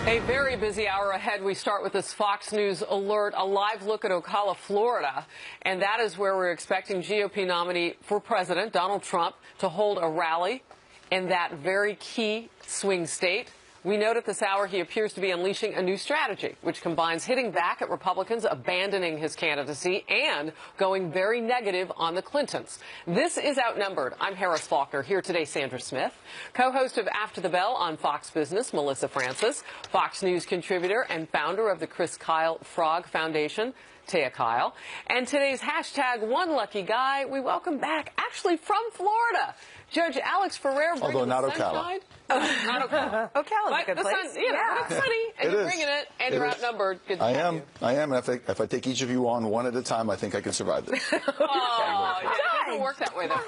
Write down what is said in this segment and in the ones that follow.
A very busy hour ahead. We start with this Fox News alert, a live look at Ocala, Florida. And that is where we're expecting GOP nominee for president, Donald Trump, to hold a rally in that very key swing state. We note at this hour he appears to be unleashing a new strategy, which combines hitting back at Republicans, abandoning his candidacy, and going very negative on the Clintons. This is Outnumbered. I'm Harris Faulkner. Here today, Sandra Smith. Co-host of After the Bell on Fox Business, Melissa Francis. Fox News contributor and founder of the Chris Kyle Frog Foundation, Taya Kyle. And today's hashtag One Lucky Guy, we welcome back, actually from Florida, Judge Alex Ferrer. Although not Ocala. Not Ocala. Ocala's a good place. It's sunny, and you're bringing it, and you're outnumbered. Good to have you. I am. And if I take each of you on one at a time, I think I can survive this. Oh, yeah, it doesn't work that way, though.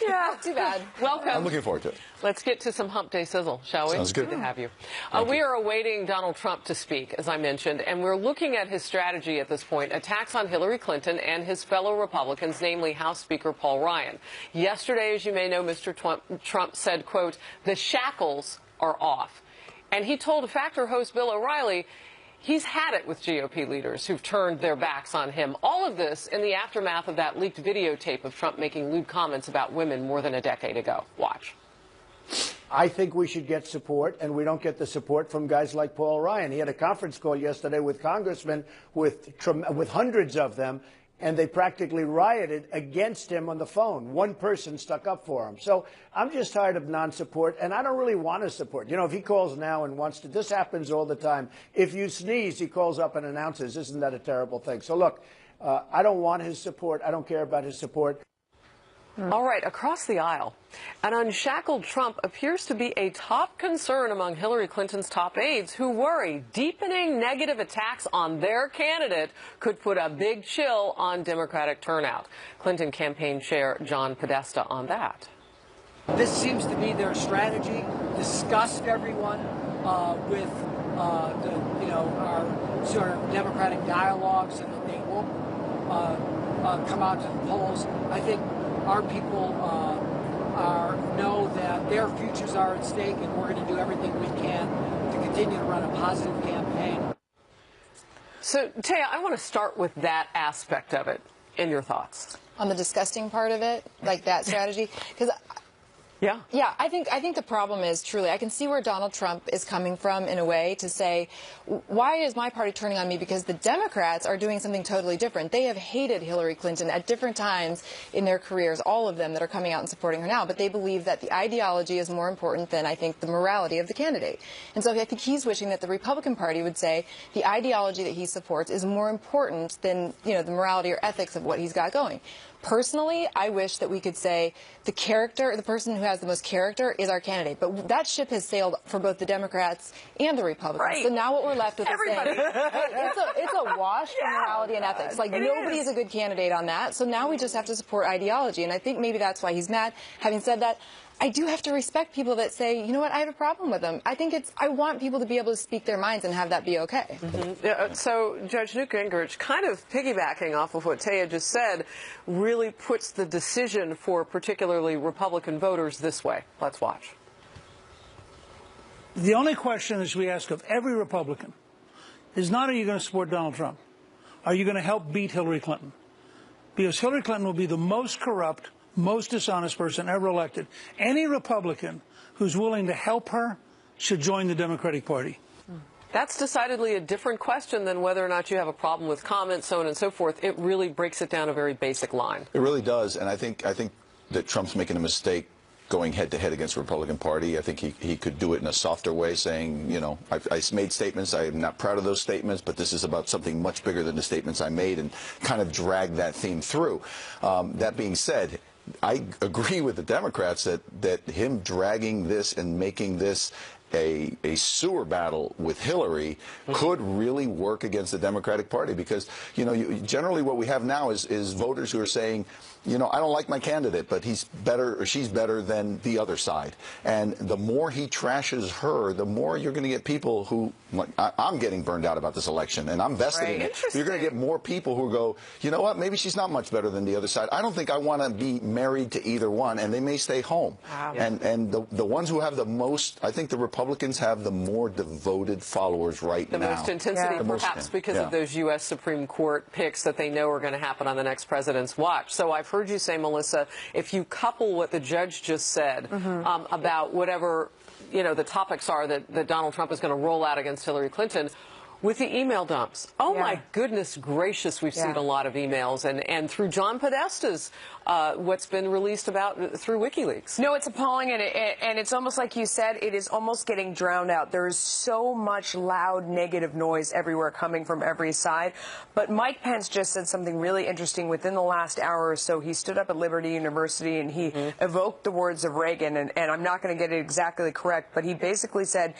Yeah, too bad. Welcome. I'm looking forward to it. Let's get to some hump day sizzle, shall we? Sounds good. Good to have you. We are awaiting Donald Trump to speak, as I mentioned, and we're looking at his strategy at this point, attacks on Hillary Clinton and his fellow Republicans, namely House Speaker Paul Ryan. Yesterday, as you may know, Mr. Trump said, quote, "The shackles are off." And he told Factor host Bill O'Reilly he's had it with GOP leaders who've turned their backs on him. All of this in the aftermath of that leaked videotape of Trump making lewd comments about women more than a decade ago. Watch. I think we should get support, and we don't get the support from guys like Paul Ryan. He had a conference call yesterday with congressmen, with hundreds of them, and they practically rioted against him on the phone. One person stuck up for him. So I'm just tired of non-support, and I don't really want his support. You know, if he calls now and wants to, this happens all the time. If you sneeze, he calls up and announces. Isn't that a terrible thing? So look, I don't want his support. I don't care about his support. All right, across the aisle, an unshackled Trump appears to be a top concern among Hillary Clinton's top aides who worry deepening negative attacks on their candidate could put a big chill on Democratic turnout. Clinton campaign chair John Podesta on that. This seems to be their strategy: disgust everyone with our sort of democratic dialogue, so that they won't come out to the polls. I think our people know that their futures are at stake, and we're going to do everything we can to continue to run a positive campaign. So, Taya, I want to start with that aspect of it. In your thoughts? On the disgusting part of it, like that strategy? Because Yeah, I think the problem is, truly, I can see where Donald Trump is coming from in a way to say, why is my party turning on me? Because the Democrats are doing something totally different. They have hated Hillary Clinton at different times in their careers, all of them that are coming out and supporting her now, but they believe that the ideology is more important than, I think, the morality of the candidate. And so I think he's wishing that the Republican Party would say the ideology that he supports is more important than, you know, the morality or ethics of what he's got going. Personally, I wish that we could say the person who has the most character is our candidate. But that ship has sailed for both the Democrats and the Republicans. Right. So now what we're left with is Everybody. saying it's a wash in morality and ethics. Like, nobody's a good candidate on that. So now we just have to support ideology. And I think maybe that's why he's mad. Having said that, I do have to respect people that say, you know what, I have a problem with them. I want people to be able to speak their minds and have that be okay. Mm-hmm. So Judge Newt Gingrich, kind of piggybacking off of what Taya just said, really puts the decision for particularly Republican voters this way. Let's watch. The only question that we ask of every Republican is not, are you going to support Donald Trump? Are you going to help beat Hillary Clinton? Because Hillary Clinton will be the most corrupt, most dishonest person ever elected. Any Republican who's willing to help her should join the Democratic Party. That's decidedly a different question than whether or not you have a problem with comments, so on and so forth. It really breaks it down a very basic line. It really does, and I think that Trump's making a mistake going head-to-head against the Republican Party. I think he could do it in a softer way, saying, you know, I made statements. I am not proud of those statements, but this is about something much bigger than the statements I made, and kind of drag that theme through. That being said, I agree with the Democrats that him dragging this and making this a sewer battle with Hillary could really work against the Democratic Party, because, you know, generally what we have now is voters who are saying, you know, I don't like my candidate, but he's better or she's better than the other side. And the more he trashes her, the more you're going to get people who, like, I'm getting burned out about this election, and I'm vested in it. You're going to get more people who go, you know what, maybe she's not much better than the other side. I don't think I want to be married to either one, and they may stay home. Wow. And the ones who have the most, I think the Republicans Republicans have the more devoted followers right now. The most intensity, perhaps, because of those U.S. Supreme Court picks that they know are going to happen on the next president's watch. So I've heard you say, Melissa, if you couple what the judge just said about whatever, the topics are that Donald Trump is going to roll out against Hillary Clinton, with the email dumps. Oh, my goodness gracious, we've seen a lot of emails. And through John Podesta's, what's been released about through WikiLeaks. No, it's appalling, and it's almost like you said, it is almost getting drowned out. There is so much loud negative noise everywhere coming from every side. But Mike Pence just said something really interesting within the last hour or so. He stood up at Liberty University, and he evoked the words of Reagan, and I'm not going to get it exactly correct, but he basically said,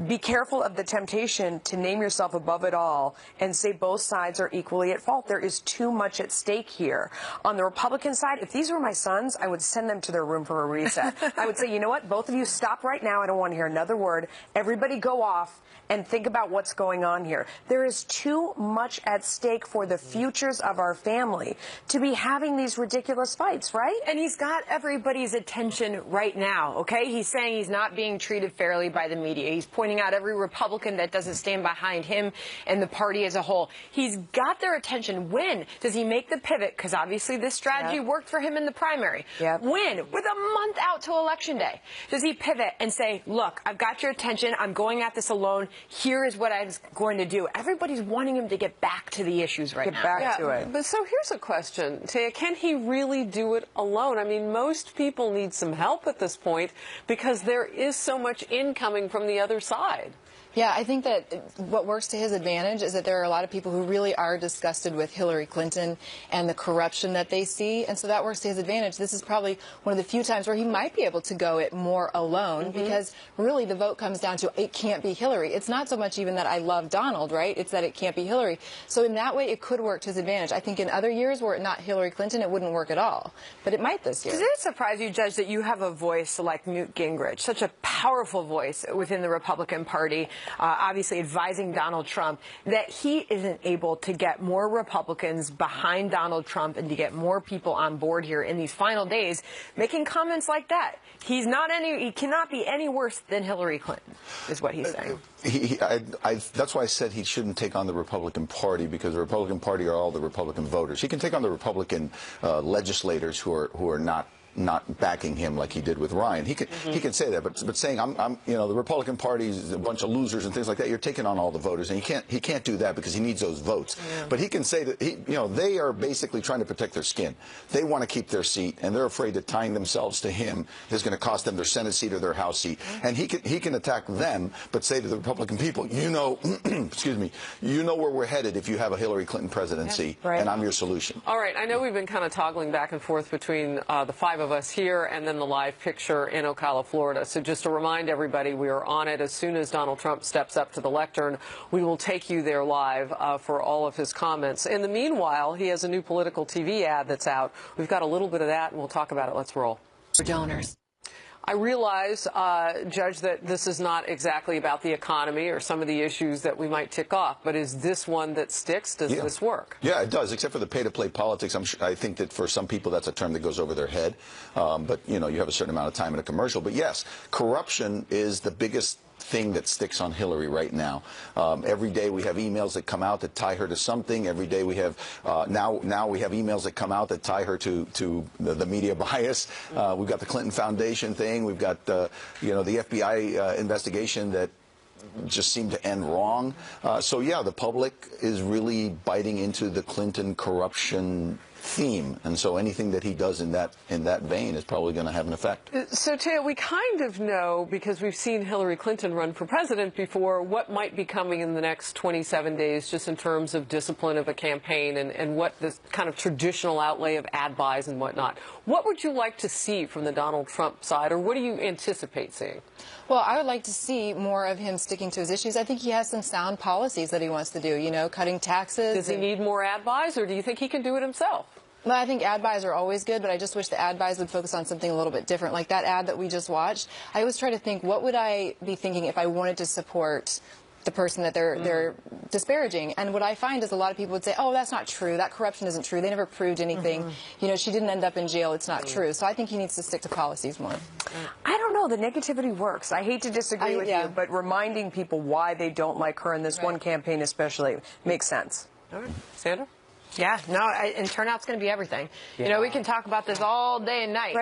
be careful of the temptation to name yourself above it all and say both sides are equally at fault. There is too much at stake here. On the Republican side, if these were my sons, I would send them to their room for a reset. I would say, you know what, both of you stop right now. I don't want to hear another word. Everybody go off and think about what's going on here. There is too much at stake for the futures of our family to be having these ridiculous fights, right? And he's got everybody's attention right now, okay? He's saying he's not being treated fairly by the media. He's pointing out every Republican that doesn't stand behind him and the party as a whole. He's got their attention. When does he make the pivot? Because obviously this strategy worked for him in the primary. When? With a month out to Election Day. Does he pivot and say, look, I've got your attention. I'm going at this alone. Here is what I'm going to do. Everybody's wanting him to get back to the issues right now. Get back to it. But so here's a question, Taya. Can he really do it alone? I mean, most people need some help at this point because there is so much incoming from the other side. Yeah, I think that what works to his advantage is that there are a lot of people who really are disgusted with Hillary Clinton and the corruption that they see, and so that works to his advantage. This is probably one of the few times where he might be able to go it more alone because really the vote comes down to it can't be Hillary. It's not so much even that I love Donald, right? It's that it can't be Hillary. So in that way, it could work to his advantage. I think in other years were it not Hillary Clinton, it wouldn't work at all. But it might this year. Does it surprise you, Judge, that you have a voice like Newt Gingrich, such a powerful voice within the Republican Party, obviously advising Donald Trump, that he isn't able to get more Republicans behind Donald Trump and to get more people on board here in these final days, making comments like that? He cannot be any worse than Hillary Clinton, is what he's saying. That's why I said he shouldn't take on the Republican Party, because the Republican Party are all the Republican voters. He can take on the Republican legislators who are not backing him like he did with Ryan. He can say that, but saying the Republican Party is a bunch of losers and things like that, you're taking on all the voters, and he can't do that because he needs those votes. But he can say that they are basically trying to protect their skin. They want to keep their seat, and they're afraid that tying themselves to him is going to cost them their Senate seat or their House seat. And he can attack them, but say to the Republican people, excuse me, you know where we're headed if you have a Hillary Clinton presidency, and I'm your solution. All right, I know we've been kind of toggling back and forth between the five of us here and then the live picture in Ocala, Florida. So just to remind everybody, we are on it. As soon as Donald Trump steps up to the lectern, we will take you there live for all of his comments. In the meanwhile, he has a new political TV ad that's out. We've got a little bit of that, and we'll talk about it. Let's roll. For donors. I realize, Judge, that this is not exactly about the economy or some of the issues that we might tick off, but is this one that sticks? Does this work? Yeah, it does, except for the pay-to-play politics. I think that for some people that's a term that goes over their head, but, you have a certain amount of time in a commercial. But, yes, corruption is the biggest thing that sticks on Hillary right now. Every day we have emails that come out that tie her to something. Every day we have now we have emails that come out that tie her to the media bias. We've got the Clinton Foundation thing. We've got the FBI investigation that just seemed to end wrong. So yeah, the public is really biting into the Clinton corruption theme, and so anything that he does in that vein is probably going to have an effect. So, Taya, we kind of know, because we've seen Hillary Clinton run for president before, what might be coming in the next 27 days just in terms of discipline of a campaign and what the kind of traditional outlay of ad buys and whatnot. What would you like to see from the Donald Trump side, or what do you anticipate seeing? Well, I would like to see more of him sticking to his issues. I think he has some sound policies that he wants to do, cutting taxes. Does he need more ad buys, or do you think he can do it himself? Well, I think ad buys are always good, but I just wish the ad buys would focus on something a little bit different. Like that ad that we just watched, I always try to think, what would I be thinking if I wanted to support the person that they're disparaging. And what I find is a lot of people would say, oh, that's not true. That corruption isn't true. They never proved anything. You know, she didn't end up in jail. It's not true. So I think he needs to stick to policies more. I don't know. The negativity works. I hate to disagree with you, but reminding people why they don't like her in this one campaign especially makes sense. All right. Sandra? Yeah, no, and turnout's going to be everything. You know, we can talk about this all day and night,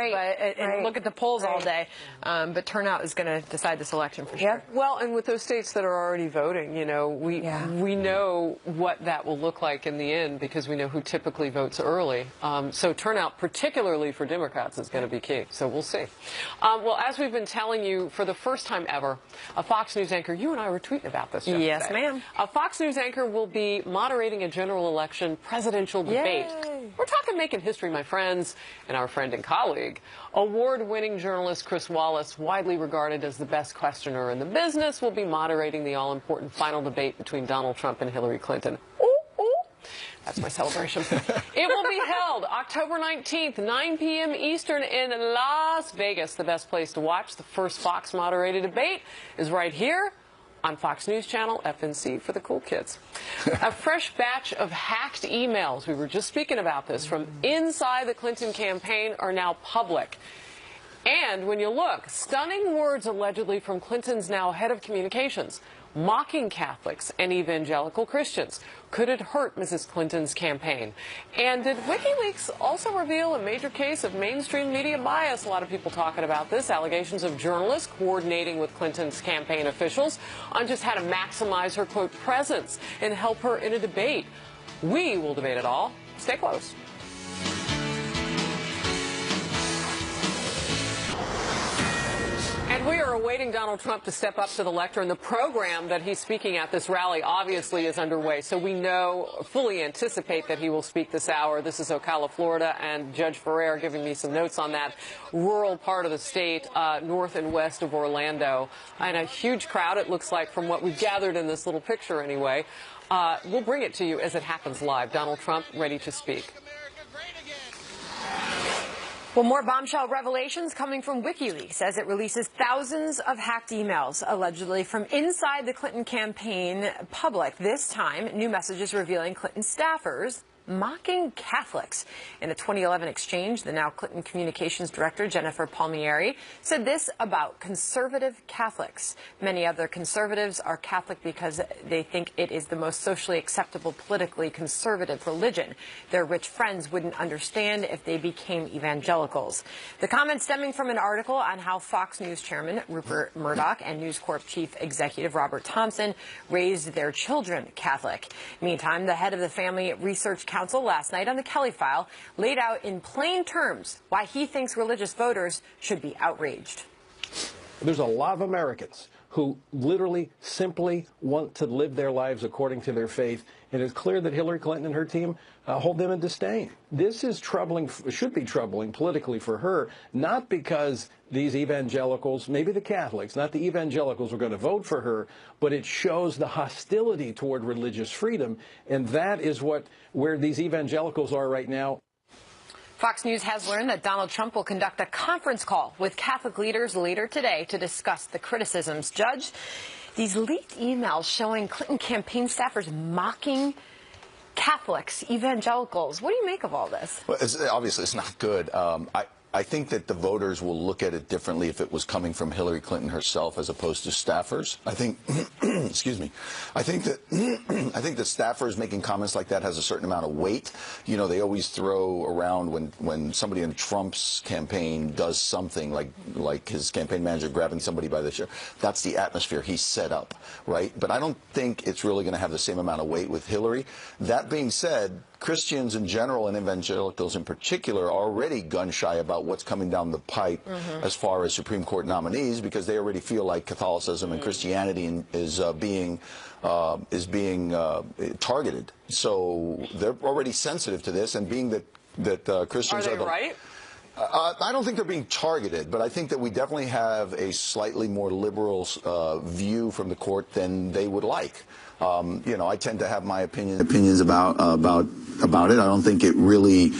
and look at the polls all day, but turnout is going to decide this election for sure. Well, and with those states that are already voting, you know, we know what that will look like in the end because we know who typically votes early. So turnout, particularly for Democrats, is going to be key. So we'll see. Well, as we've been telling you for the first time ever, a Fox News anchor, you and I were tweeting about this yesterday. Yes, ma'am. A Fox News anchor will be moderating a general election presidential debate. We're talking making history, my friends, and our friend and colleague. Award-winning journalist Chris Wallace, widely regarded as the best questioner in the business, will be moderating the all-important final debate between Donald Trump and Hillary Clinton. Ooh, ooh. That's my celebration. It will be held October 19th, 9 p.m. Eastern in Las Vegas. The best place to watch the first Fox-moderated debate is right here on Fox News Channel, FNC for the cool kids. A fresh batch of hacked emails, we were just speaking about this, from inside the Clinton campaign are now public. And when you look, stunning words allegedly from Clinton's now head of communications, mocking Catholics and evangelical Christians. Could it hurt Mrs. Clinton's campaign? And did WikiLeaks also reveal a major case of mainstream media bias? A lot of people talking about this. Allegations of journalists coordinating with Clinton's campaign officials on just how to maximize her, quote, presence and help her in a debate. We will debate it all. Stay close. And we are awaiting Donald Trump to step up to the lectern. The program that he's speaking at this rally obviously is underway, so we fully anticipate that he will speak this hour. This is Ocala, Florida, and Judge Ferrer giving me some notes on that rural part of the state, north and west of Orlando. And a huge crowd, it looks like, from what we've gathered in this little picture anyway. We'll bring it to you as it happens live. Donald Trump ready to speak. Well, more bombshell revelations coming from WikiLeaks as it releases thousands of hacked emails, allegedly from inside the Clinton campaign public. This time, new messages revealing Clinton staffers mocking Catholics. In a 2011 exchange, the now Clinton communications director, Jennifer Palmieri, said this about conservative Catholics. Many other conservatives are Catholic because they think it is the most socially acceptable, politically conservative religion. Their rich friends wouldn't understand if they became evangelicals. The comment stemming from an article on how Fox News chairman Rupert Murdoch and News Corp chief executive Robert Thompson raised their children Catholic. Meantime, the head of the Family Research Council last night on the Kelly File laid out in plain terms why he thinks religious voters should be outraged. There's a lot of Americans who literally simply want to live their lives according to their faith, and it's clear that Hillary Clinton and her team hold them in disdain. This is troubling, should be troubling politically for her, not because these evangelicals, maybe the Catholics, not the evangelicals are going to vote for her, but it shows the hostility toward religious freedom, and that is where these evangelicals are right now. Fox News has learned that Donald Trump will conduct a conference call with Catholic leaders later today to discuss the criticisms. Judge, these leaked emails showing Clinton campaign staffers mocking Catholics, evangelicals. What do you make of all this? Well, obviously, it's not good. I think that the voters will look at it differently if it was coming from Hillary Clinton herself as opposed to staffers. I think, excuse me, I think that staffers making comments like that has a certain amount of weight. You know, they always throw around when somebody in Trump's campaign does something like his campaign manager grabbing somebody by the shirt. That's the atmosphere he set up, right? But I don't think it's really going to have the same amount of weight with Hillary. That being said, Christians in general and evangelicals in particular are already gun-shy about what's coming down the pipe as far as Supreme Court nominees, because they already feel like Catholicism and Christianity is being targeted. So they're already sensitive to this, and being that Christians are they right? I don't think they're being targeted, but I think that we definitely have a slightly more liberal view from the court than they would like. You know, I tend to have my opinions about it. I don't think it really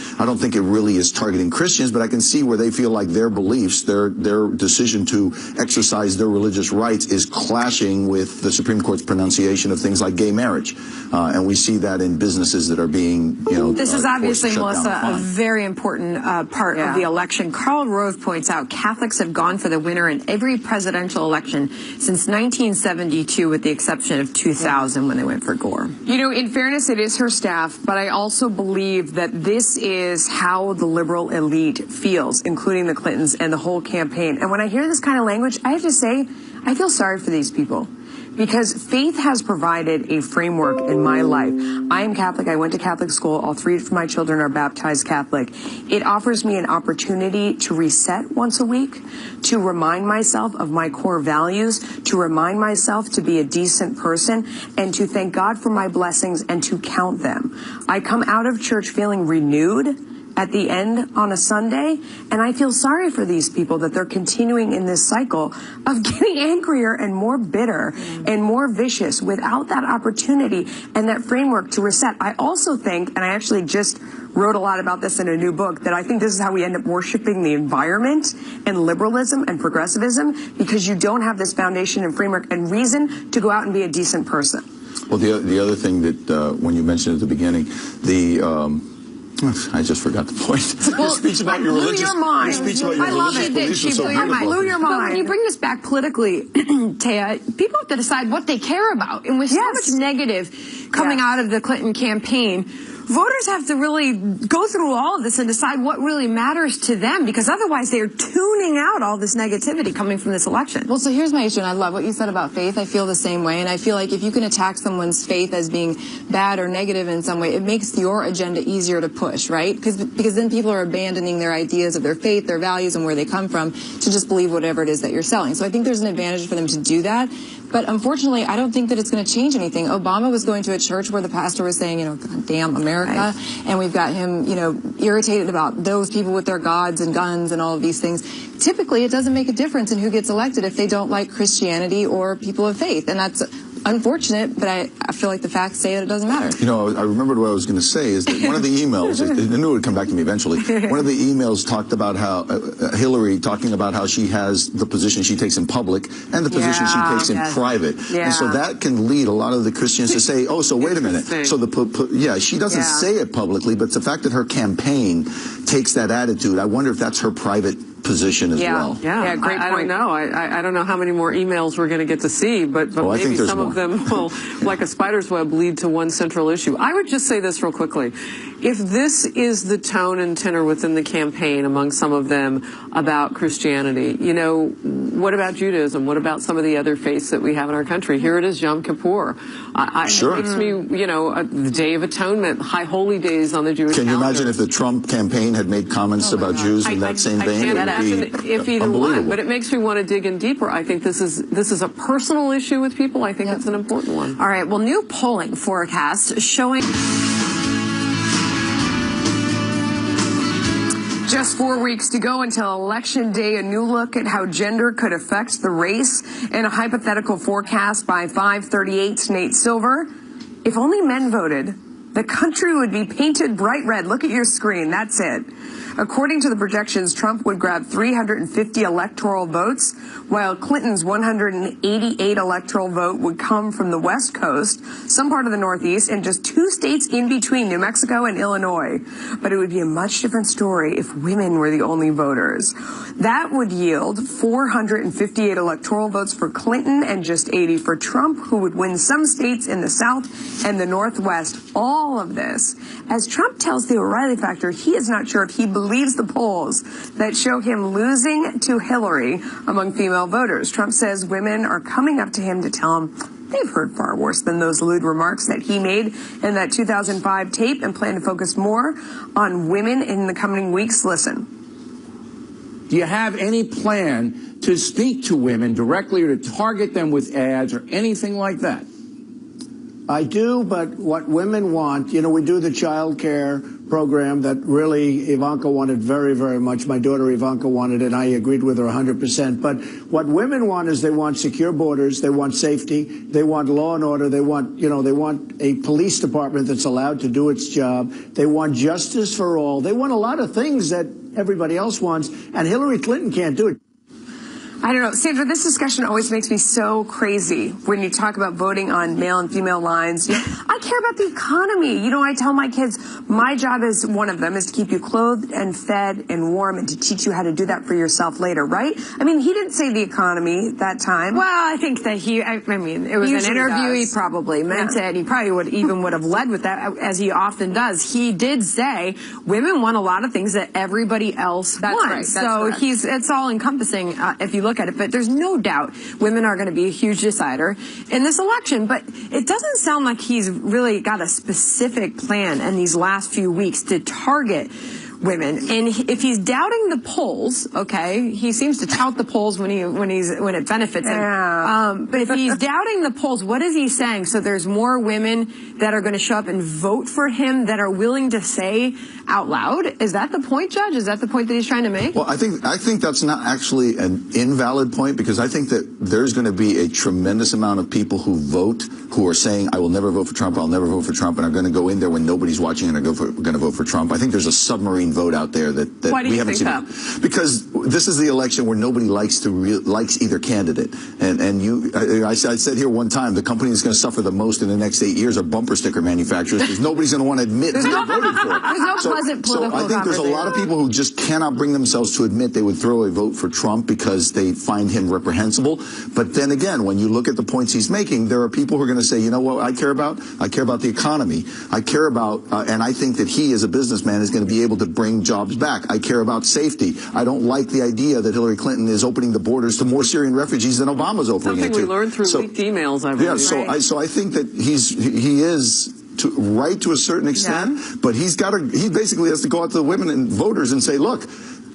is targeting Christians, but I can see where they feel like their beliefs, their decision to exercise their religious rights is clashing with the Supreme Court's pronunciation of things like gay marriage. And we see that in businesses that are being, you know, this is obviously, Melissa, a down. very important part of the election. Karl Rove points out Catholics have gone for the winner in every presidential election since 1972, with the exception of 2000 when they went for Gore. You know, in fairness, it is her staff, but I also believe that this is how the liberal elite feels, including the Clintons and the whole campaign. And when I hear this kind of language, I have to say, I feel sorry for these people. Because faith has provided a framework in my life. I am Catholic. I went to Catholic school. All three of my children are baptized Catholic. It offers me an opportunity to reset once a week, to remind myself of my core values, to remind myself to be a decent person, and to thank God for my blessings and to count them. I come out of church feeling renewed at the end on a Sunday, and I feel sorry for these people that they're continuing in this cycle of getting angrier and more bitter and more vicious without that opportunity and that framework to reset. I also think, and I actually just wrote a lot about this in a new book, that I think this is how we end up worshiping the environment and liberalism and progressivism, because you don't have this foundation and framework and reason to go out and be a decent person. Well, the other thing that when you mentioned at the beginning, I just forgot the point. Well, your speech about your religious, your mind. Your speech about your I love religious it beliefs that was so beautiful. blew your mind. But when you bring this back politically, Taya, people have to decide what they care about. And with so much negative coming out of the Clinton campaign, voters have to really go through all of this and decide what really matters to them, because otherwise they're tuning out all this negativity coming from this election. Well, so here's my issue, and I love what you said about faith. I feel the same way, and I feel like if you can attack someone's faith as being bad or negative in some way, it makes your agenda easier to push, right? Because then people are abandoning their ideas of their faith, their values, and where they come from to just believe whatever it is that you're selling. So I think there's an advantage for them to do that. But unfortunately, I don't think that it's going to change anything. Obama was going to a church where the pastor was saying, you know, God damn America. Right. And we've got him, you know, irritated about those people with their gods and guns and all of these things. Typically, it doesn't make a difference in who gets elected if they don't like Christianity or people of faith. And that's unfortunate, but I feel like the facts say that it doesn't matter. You know, I remembered what I was going to say is that one of the emails, I knew it would come back to me eventually, one of the emails talked about how Hillary talking about how she has the position she takes in public and the position she takes in private. And so that can lead a lot of the Christians to say, oh, so wait a minute. So she doesn't say it publicly, but it's the fact that her campaign takes that attitude. I wonder if that's her private position as well. Yeah, great point. I don't know. I don't know how many more emails we're going to get to see, but maybe some of them will, like a spider's web, lead to one central issue. I would just say this real quickly. If this is the tone and tenor within the campaign among some of them about Christianity, you know, what about Judaism? What about some of the other faiths that we have in our country? Here it is, Yom Kippur. It makes me, you know, the Day of Atonement, High Holy Days on the Jewish calendar. Can you imagine if the Trump campaign had made comments about Jews in that same vein? I can't imagine if either one, but it makes me want to dig in deeper. I think this is a personal issue with people. I think it's an important one. All right, well, new polling forecast showing just 4 weeks to go until Election Day. A new look at how gender could affect the race, and a hypothetical forecast by 538's Nate Silver. If only men voted, the country would be painted bright red. Look at your screen. That's it. According to the projections, Trump would grab 350 electoral votes, while Clinton's 188 electoral vote would come from the West Coast, some part of the Northeast, and just 2 states in between, New Mexico and Illinois. But it would be a much different story if women were the only voters. That would yield 458 electoral votes for Clinton and just 80 for Trump, who would win some states in the South and the Northwest. All of this, as Trump tells the O'Reilly factor, he is not sure if he believes the polls that show him losing to Hillary among female voters. Trump says women are coming up to him to tell him they've heard far worse than those lewd remarks that he made in that 2005 tape, and plan to focus more on women in the coming weeks. Listen. Do you have any plan to speak to women directly or to target them with ads or anything like that? I do, but what women want, you know, we do the child care program that really Ivanka wanted very, very much. My daughter Ivanka wanted it. I agreed with her 100%. But what women want is they want secure borders. They want safety. They want law and order. They want, they want a police department that's allowed to do its job. They want justice for all. They want a lot of things that everybody else wants. And Hillary Clinton can't do it. I don't know. Sandra, this discussion always makes me so crazy when you talk about voting on male and female lines. I care about the economy. I tell my kids, my job is one of them is to keep you clothed and fed and warm and to teach you how to do that for yourself later, right? I mean, he didn't say the economy that time. Well, I think that it was an interview. He probably meant it. He probably would have led with that, as he often does. He did say women want a lot of things that everybody else wants. Right. It's all encompassing if you look at it, but there's no doubt women are going to be a huge decider in this election. But it doesn't sound like he's really got a specific plan in these last few weeks to target women. And if he's doubting the polls, okay, he seems to tout the polls when it benefits him. Yeah. But if he's doubting the polls, what is he saying? So there's more women that are going to show up and vote for him that are willing to say out loud. Is that the point, Judge? Is that the point that he's trying to make? Well, I think that's not actually an invalid point, because I think that there's going to be a tremendous amount of people who vote who are saying, I will never vote for Trump, I'll never vote for Trump, and are going to go in there when nobody's watching and are going to vote for Trump. I think there's a submarine vote out there that Why do we you haven't think seen. that? Because this is the election where nobody likes either candidate. I said here one time, the company that's going to suffer the most in the next 8 years are bumper sticker manufacturers, because nobody's going to want to admit they voted for it. There's no pleasant political I think there's a lot of people who just cannot bring themselves to admit they would throw a vote for Trump because they find him reprehensible. But then again, when you look at the points he's making, there are people who are going to say, you know what I care about? I care about the economy. I care about, and I think that he as a businessman is going to be able to bring jobs back. I care about safety. I don't like the idea that Hillary Clinton is opening the borders to more Syrian refugees than Obama's opening it to. Something we learned through leaked emails, I believe. Yeah, so I think that he is right to a certain extent, but he basically has to go out to the women and voters and say, look,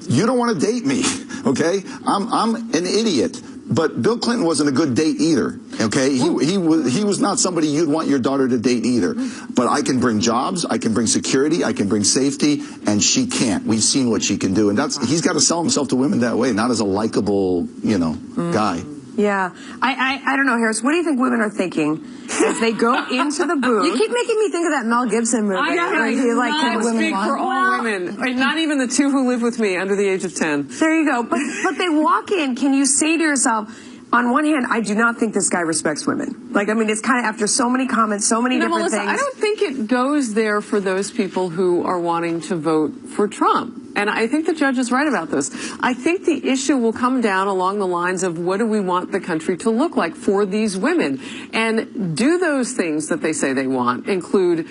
you don't want to date me, okay? I'm an idiot. But Bill Clinton wasn't a good date either, okay? He was not somebody you'd want your daughter to date either. But I can bring jobs, I can bring security, I can bring safety, and she can't. We've seen what she can do, and he's got to sell himself to women that way, not as a likable, guy. Yeah. I don't know, Harris. What do you think women are thinking as they go into the booth? You keep making me think of that Mel Gibson movie. I speak for all women, not even the 2 who live with me under the age of 10. There you go. But they walk in. Can you say to yourself, on one hand, I do not think this guy respects women. It's kind of after so many comments, so many different Melissa, things. I don't think it goes there for those people who are wanting to vote for Trump. And I think the judge is right about this. I think the issue will come down along the lines of what do we want the country to look like for these women? And do those things that they say they want include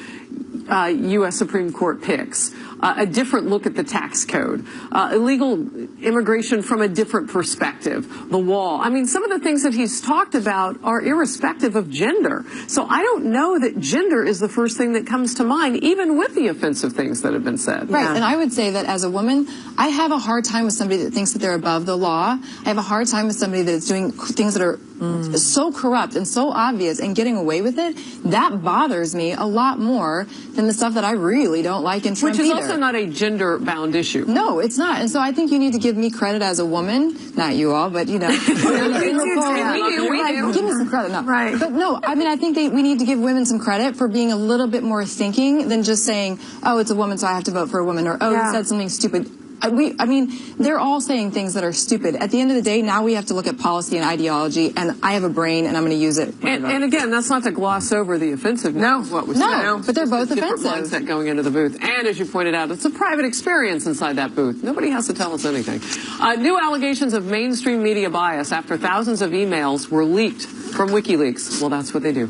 U.S. Supreme Court picks, a different look at the tax code, illegal immigration from a different perspective, the wall. I mean, some of the things that he's talked about are irrespective of gender. So I don't know that gender is the first thing that comes to mind, even with the offensive things that have been said. Right, and I would say that as a woman, I have a hard time with somebody that thinks that they're above the law. I have a hard time with somebody that's doing things that are so corrupt and so obvious and getting away with it. That bothers me a lot more than the stuff that I really don't like in Trump Which is either. also not a gender-bound issue. No, it's not. And so I think you need to give me credit as a woman. Not you all, but, We do. Give me some credit. No. Right. But no, I mean, I think we need to give women some credit for being a little bit more thinking than just saying, oh, it's a woman, so I have to vote for a woman, or, oh, he said something stupid. I mean, they're all saying things that are stupid. At the end of the day, now we have to look at policy and ideology, and I have a brain, and I'm going to use it. And again, that's not to gloss over the offensiveness of what was said. No, but they're both different offensive. mindset going into the booth. And as you pointed out, it's a private experience inside that booth. Nobody has to tell us anything. New allegations of mainstream media bias after thousands of emails were leaked from WikiLeaks. Well, that's what they do.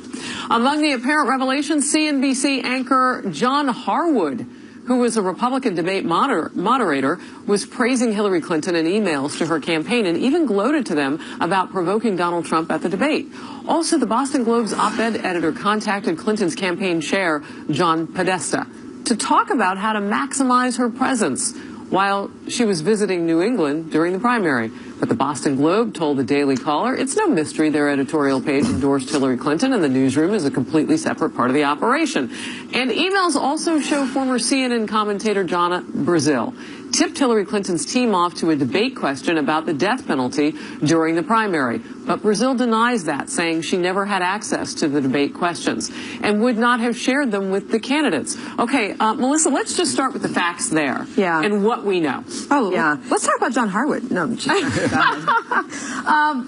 Among the apparent revelations, CNBC anchor John Harwood, who was a Republican debate moderator, was praising Hillary Clinton in emails to her campaign and even gloated to them about provoking Donald Trump at the debate. Also, the Boston Globe's op-ed editor contacted Clinton's campaign chair, John Podesta, to talk about how to maximize her presence. while she was visiting New England during the primary. But the Boston Globe told the Daily Caller it's no mystery their editorial page endorsed Hillary Clinton, and the newsroom is a completely separate part of the operation. And emails also show former CNN commentator Jonna Brazil tipped Hillary Clinton's team off to a debate question about the death penalty during the primary. But Brazil denies that, saying she never had access to the debate questions and would not have shared them with the candidates. Okay, Melissa, let's just start with the facts there. Yeah. And what we know. Oh, yeah. Let's talk about John Harwood. No,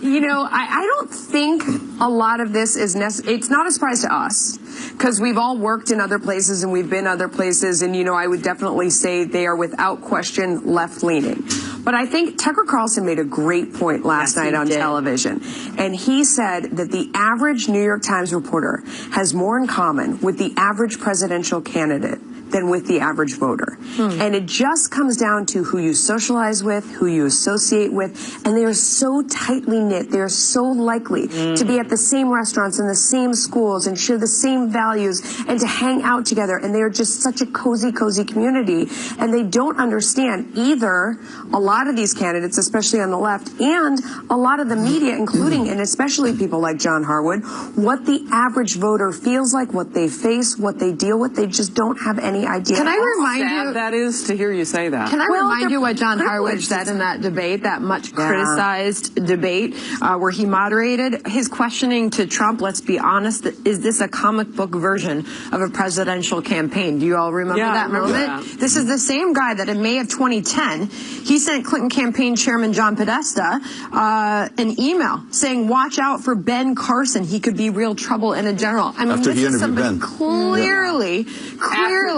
you know, I don't think a lot of this is necessary. It's not a surprise to us because we've all worked in other places and we've been other places. And, you know, I would definitely say they are without question left-leaning. But I think Tucker Carlson made a great point last night on television. And he said that the average New York Times reporter has more in common with the average presidential candidate than with the average voter. And it just comes down to who you socialize with, who you associate with, and they are so tightly knit. They are so likely to be at the same restaurants and the same schools and share the same values and to hang out together. And they are just such a cozy, cozy community. And they don't understand either a lot of these candidates, especially on the left, and a lot of the media, including and especially people like John Harwood, what the average voter feels like, what they face, what they deal with. They just don't have any idea. Can I remind you that is to hear you say that? Can I remind you what John Harwood said in that debate, that much criticized debate, where he moderated his questioning to Trump? Let's be honest, is this a comic book version of a presidential campaign? Do you all remember that moment? This is the same guy that in May of 2010, he sent Clinton campaign chairman John Podesta an email saying, watch out for Ben Carson. He could be real trouble in a general. I mean, after this is somebody clearly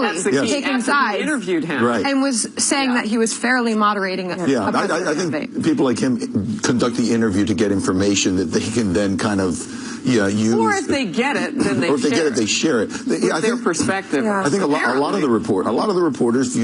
taking sides, interviewed him, and was saying that he was fairly moderating. I think people like him conduct the interview to get information that they can then kind of use. Or if they get it, then they share it. I think their perspective. I think a lot of the reporters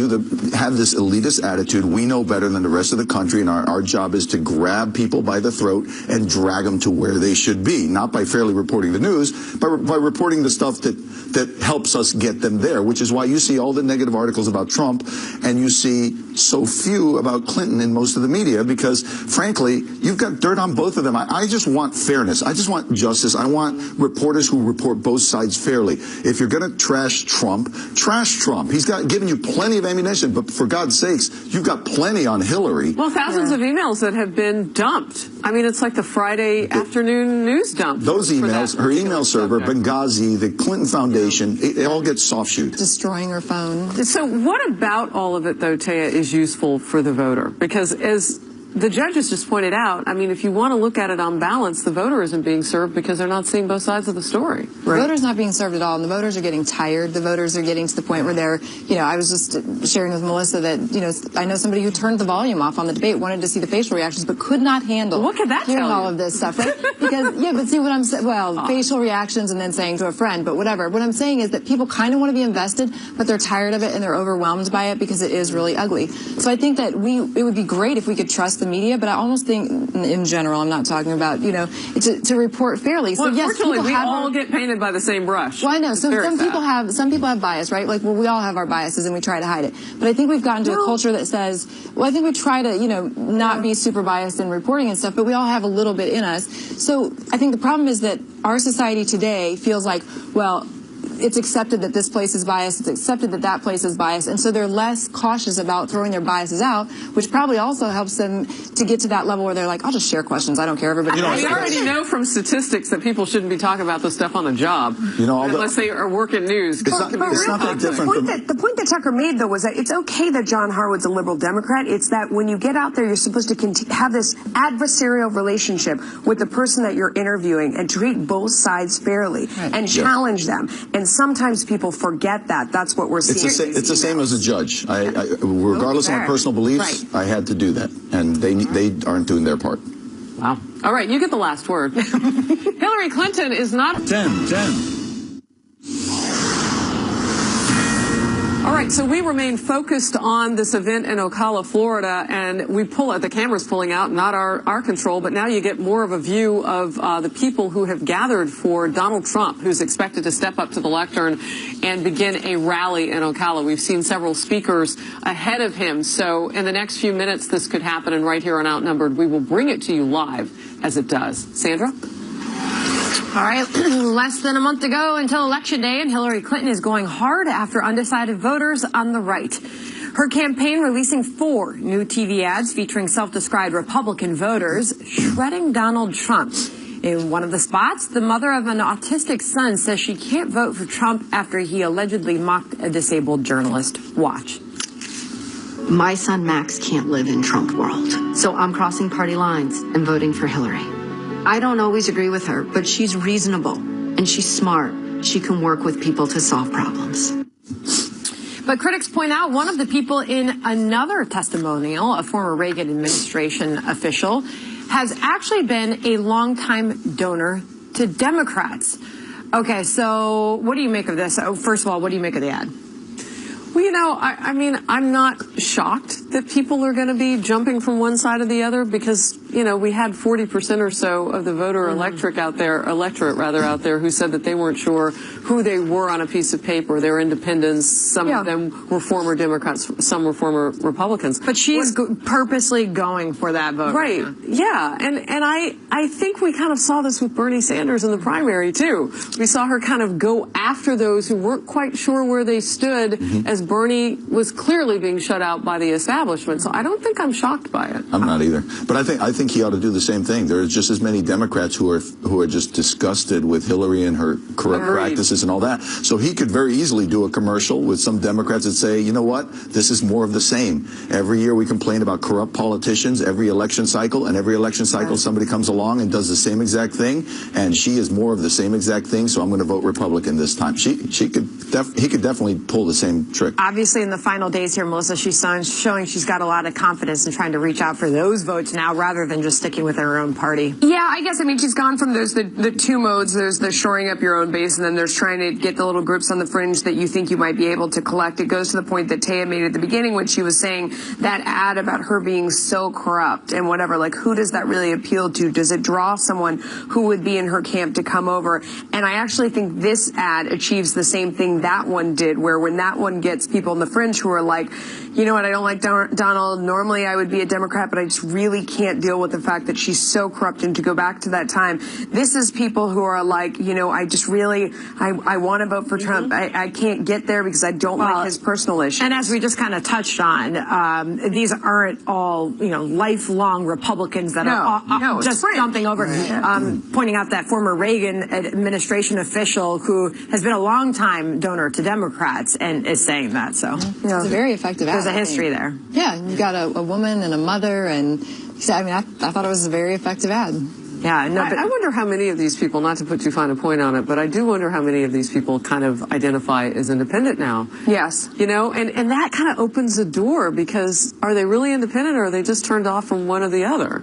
have this elitist attitude. We know better than the rest of the country, and our job is to grab people by the throat and drag them to where they should be, not by fairly reporting the news, but by reporting the stuff that helps us get them there, which is why you see all the negative articles about Trump and you see so few about Clinton in most of the media, because frankly, you've got dirt on both of them. I just want fairness. I just want justice. I want reporters who report both sides fairly. If you're going to trash Trump, trash Trump. He's given you plenty of ammunition, but for God's sakes, you've got plenty on Hillary. Well, thousands of emails that have been dumped. I mean, it's like the Friday afternoon news dump. Those emails, her email server, Benghazi, the Clinton Foundation, it all gets soft shoot. Destroying her phone. So what about all of it, though, Taya, is useful for the voter? Because as the judges just pointed out, I mean, if you want to look at it on balance, the voter isn't being served because they're not seeing both sides of the story. The voter's not being served at all, and the voters are getting tired. The voters are getting to the point where they're, I was just sharing with Melissa that, I know somebody who turned the volume off on the debate, wanted to see the facial reactions, but could not handle what could that hearing tell all of this stuff, right? Because, but see what I'm saying, facial reactions and then saying to a friend, but whatever. What I'm saying is that people kind of want to be invested, but they're tired of it and they're overwhelmed by it because it is really ugly. So I think that it would be great if we could trust the media, but I almost think, in general, I'm not talking about, to report fairly. Well, so yes, unfortunately, we all get painted by the same brush. Well, I know. So some people have bias, right? Like, well, we all have our biases and we try to hide it. But I think we've gotten to a culture that says, well, I think we try to, not be super biased in reporting and stuff, but we all have a little bit in us. So I think the problem is that our society today feels like, well, it's accepted that this place is biased, it's accepted that that place is biased, and so they're less cautious about throwing their biases out, which probably also helps them to get to that level where they're like, I'll just share questions, I don't care, everybody knows. We already know from statistics that people shouldn't be talking about this stuff on the job, unless they are working news. It's not that different. The point that Tucker made, though, was that it's okay that John Harwood's a liberal Democrat. It's that when you get out there, you're supposed to have this adversarial relationship with the person that you're interviewing and treat both sides fairly and challenge them. And sometimes people forget that. That's what we're seeing. It's the same as a judge. Regardless of my personal beliefs, I had to do that. And they aren't doing their part. Wow. All right, you get the last word. Hillary Clinton is not... 10. All right, so we remain focused on this event in Ocala, Florida, and the camera's pulling out, not our control, but now you get more of a view of the people who have gathered for Donald Trump, who's expected to step up to the lectern and begin a rally in Ocala. We've seen several speakers ahead of him, so in the next few minutes this could happen, and right here on Outnumbered, we will bring it to you live as it does. Sandra? All right, less than a month to go until Election Day, and Hillary Clinton is going hard after undecided voters on the right. Her campaign releasing 4 new TV ads featuring self-described Republican voters shredding Donald Trump. In one of the spots, the mother of an autistic son says she can't vote for Trump after he allegedly mocked a disabled journalist. Watch. My son Max can't live in Trump world, so I'm crossing party lines and voting for Hillary. I don't always agree with her, but she's reasonable and she's smart. She can work with people to solve problems. But critics point out one of the people in another testimonial, a former Reagan administration official, has actually been a longtime donor to Democrats. Okay, so what do you make of this? First of all, what do you make of the ad? Well, you know, I mean, I'm not shocked that people are going to be jumping from one side or the other because, you know, we had 40% or so of the voter electorate out there who said that they weren't sure who they were on a piece of paper. They're independents. Some of them were former Democrats. Some were former Republicans. But she's purposely going for that vote. Right. Yeah. And I think we kind of saw this with Bernie Sanders in the primary, too. We saw her kind of go after those who weren't quite sure where they stood as Bernie was clearly being shut out by the establishment. So I don't think I'm shocked by it. I'm not either. But I think he ought to do the same thing. There are just as many Democrats who are just disgusted with Hillary and her corrupt practices and all that. So he could very easily do a commercial with some Democrats that say, you know what, this is more of the same. Every year we complain about corrupt politicians every election cycle, and every election cycle somebody comes along and does the same exact thing, and she is more of the same exact thing, so I'm going to vote Republican this time. He could definitely pull the same trick. Obviously, in the final days here, Melissa, she's showing she's got a lot of confidence in trying to reach out for those votes now rather than just sticking with her own party. Yeah, I guess, I mean, she's gone from the 2 modes. There's the shoring up your own base, and then there's trying to get the little groups on the fringe that you think you might be able to collect. It goes to the point that Taya made at the beginning when she was saying that ad about her being so corrupt and whatever. Like, who does that really appeal to? Does it draw someone who would be in her camp to come over? And I actually think this ad achieves the same thing that one did, where when that one gets people on the fringe who are like, you know what, I don't like Donald. Normally I would be a Democrat, but I just really can't deal with the fact that she's so corrupt. And to go back to that time, this is people who are like, you know, I just really, I want to vote for Trump. I can't get there because I don't like his personal issues. And as we just kind of touched on, these aren't all, you know, lifelong Republicans that are just jumping over. Pointing out that former Reagan administration official who has been a longtime donor to Democrats and is saying that. So it's a very effective ad. There's a history there. Yeah, you've got a woman and a mother, and I mean, I thought it was a very effective ad. Yeah, no, but I wonder how many of these people, not to put too fine a point on it, but I do wonder how many of these people kind of identify as independent now. Yes. You know, and that kind of opens the door, because are they really independent, or are they just turned off from one or the other?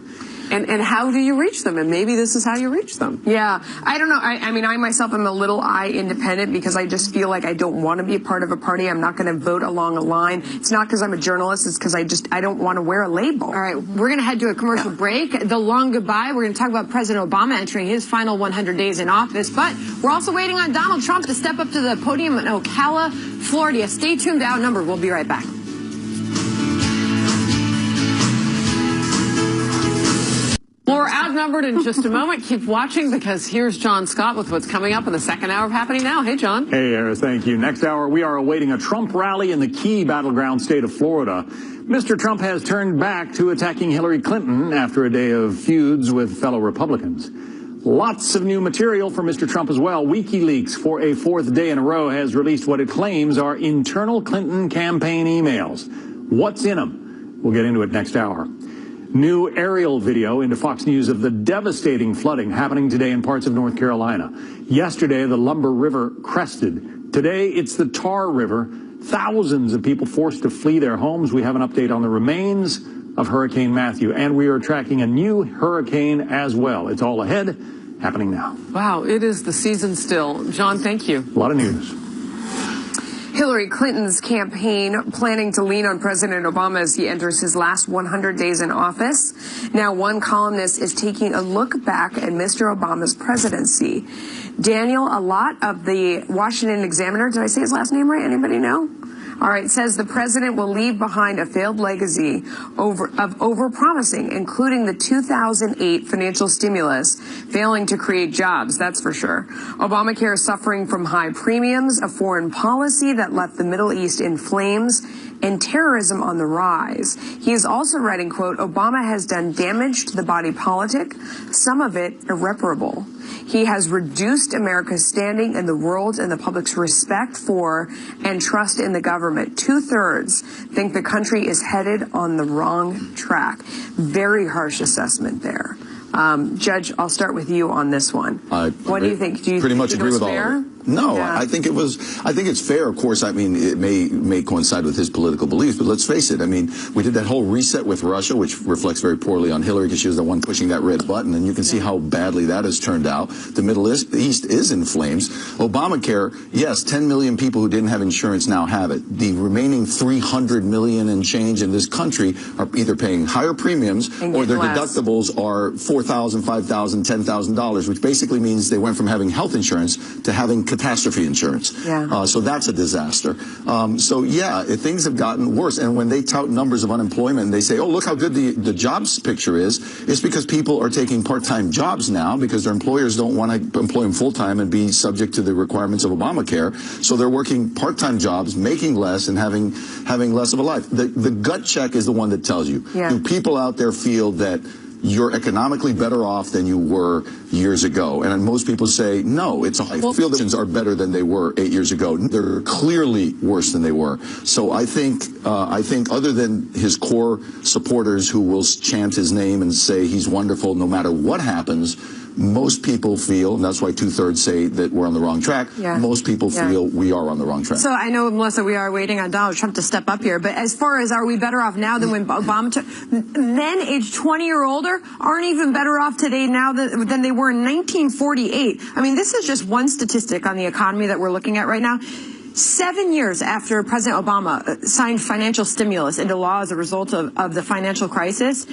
And how do you reach them? And maybe this is how you reach them. Yeah, I don't know. I mean, I myself am a little independent because I just feel like I don't want to be a part of a party. I'm not going to vote along a line. It's not because I'm a journalist. It's because I don't want to wear a label. All right, we're going to head to a commercial break. The long goodbye. We're going to talk about President Obama entering his final 100 days in office. But we're also waiting on Donald Trump to step up to the podium in Ocala, Florida. Stay tuned to Outnumbered. We'll be right back. More Outnumbered in just a moment. Keep watching, because here's John Scott with what's coming up in the second hour of Happening Now. Hey, John. Hey, Harris, thank you. Next hour, we are awaiting a Trump rally in the key battleground state of Florida. Mr. Trump has turned back to attacking Hillary Clinton after a day of feuds with fellow Republicans. Lots of new material for Mr. Trump as well. WikiLeaks, for a 4th day in a row, has released what it claims are internal Clinton campaign emails. What's in them? We'll get into it next hour. New aerial video into Fox News of the devastating flooding happening today in parts of North Carolina. Yesterday, the Lumber River crested. Today, it's the Tar River. Thousands of people forced to flee their homes. We have an update on the remains of Hurricane Matthew, and we are tracking a new hurricane as well. It's all ahead, Happening Now. Wow, it is the season still. John, thank you. A lot of news. Hillary Clinton's campaign planning to lean on President Obama as he enters his last 100 days in office. Now, one columnist is taking a look back at Mr. Obama's presidency. Daniel Allott of the Washington Examiner, did I say his last name right? Anybody know? All right, says the president will leave behind a failed legacy of overpromising, including the 2008 financial stimulus, failing to create jobs, that's for sure. Obamacare is suffering from high premiums, a foreign policy that left the Middle East in flames, and terrorism on the rise. He is also writing, quote, Obama has done damage to the body politic, some of it irreparable. He has reduced America's standing in the world and the public's respect for and trust in the government. 2/3 think the country is headed on the wrong track. Very harsh assessment there. Judge, I'll start with you on this one. What do you think? Do you pretty much think agree it was with fair? all of it. No, Yeah. I think it's fair. Of course, I mean, it may coincide with his political beliefs, but let's face it. I mean, we did that whole reset with Russia, which reflects very poorly on Hillary because she was the one pushing that red button, and you can see how badly that has turned out. The Middle East is in flames. Obamacare, yes, 10 million people who didn't have insurance now have it. The remaining 300 million and change in this country are either paying higher premiums or their deductibles are $4,000, $5,000, $10,000, which basically means they went from having health insurance to having catastrophe insurance. Yeah. So that's a disaster. So yeah, things have gotten worse. And when they tout numbers of unemployment and they say, oh, look how good the jobs picture is, it's because people are taking part-time jobs now because their employers don't want to employ them full-time and be subject to the requirements of Obamacare. So they're working part-time jobs, making less and having less of a life. The gut check is the one that tells you. Yeah. Do people out there feel that you're economically better off than you were years ago? And most people say, no, I feel the conditions are better than they were 8 years ago. They're clearly worse than they were. So I think other than his core supporters who will chant his name and say he's wonderful no matter what happens, most people feel, and that's why 2/3 say that we're on the wrong track, most people feel we are on the wrong track. So I know, Melissa, we are waiting on Donald Trump to step up here, but as far as are we better off now than when Obama took, men aged 20 or older aren't even better off today now than they were in 1948. I mean, this is just one statistic on the economy that we're looking at right now. 7 years after President Obama signed financial stimulus into law as a result of the financial crisis,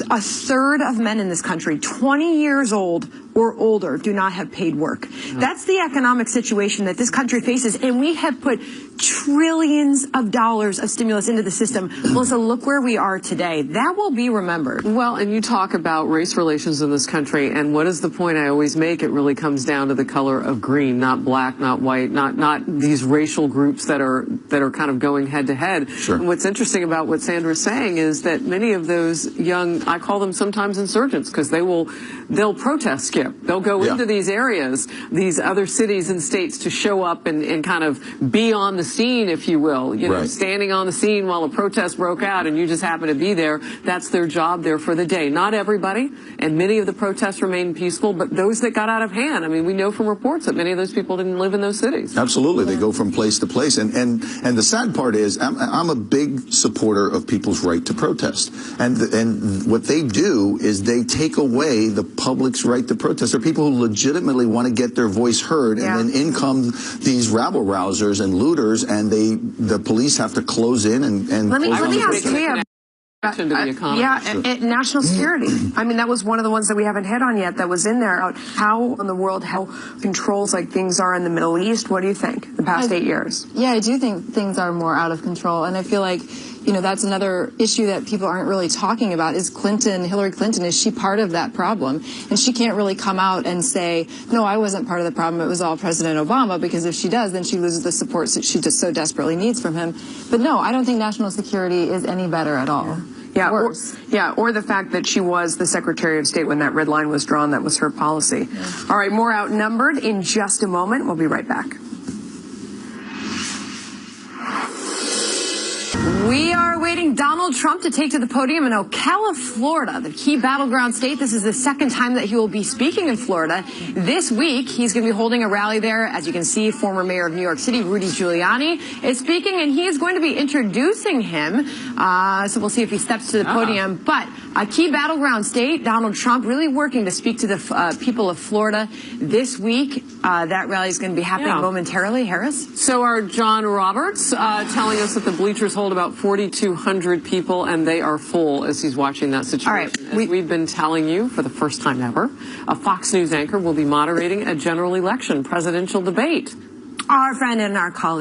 1/3 of men in this country, 20 years old or older, do not have paid work. That's the economic situation that this country faces, and we have put trillions of dollars of stimulus into the system. Melissa, look where we are today. That will be remembered. Well, and you talk about race relations in this country, and what is the point I always make? It really comes down to the color of green, not black, not white, not these racial groups that are kind of going head to head. Sure. And what's interesting about what Sandra's saying is that many of those young, I call them sometimes insurgents, because they'll protest, Skip. They'll go into these areas, these other cities and states to show up and kind of be on the scene, if you will, you know, standing on the scene while a protest broke out and you just happen to be there. That's their job there for the day. Not everybody, and many of the protests remained peaceful, but those that got out of hand, I mean, we know from reports that many of those people didn't live in those cities. Absolutely. They go from place to place. And the sad part is I'm a big supporter of people's right to protest. And what they do is they take away the public's right to protest. There are people who legitimately want to get their voice heard, and then in come these rabble-rousers and looters, and the police have to close in and let me close ask you. National security. I mean, that was one of the ones that we haven't hit on yet that was in there. How in the world, how controls like things are in the Middle East? What do you think the past 8 years? Yeah, I do think things are more out of control. And I feel like, you know, that's another issue that people aren't really talking about is Hillary Clinton, is she part of that problem? And she can't really come out and say, no, I wasn't part of the problem. It was all President Obama, because if she does, then she loses the support that she just so desperately needs from him. But no, I don't think national security is any better at all. Yeah, or the fact that she was the Secretary of State when that red line was drawn. That was her policy. Yeah. All right, more outnumbered in just a moment. We'll be right back. We are awaiting Donald Trump to take to the podium in Ocala, Florida, the key battleground state. This is the second time that he will be speaking in Florida. This week, he's going to be holding a rally there. As you can see, former mayor of New York City, Rudy Giuliani, is speaking, and he is going to be introducing him. So we'll see if he steps to the podium. But a key battleground state, Donald Trump really working to speak to the people of Florida this week. That rally is going to be happening momentarily. Harris? So our John Roberts telling us that the bleachers hold about 4,200 people, and they are full as he's watching that situation. All right, as we've been telling you for the first time ever, a Fox News anchor will be moderating a general election presidential debate. Our friend and our colleague.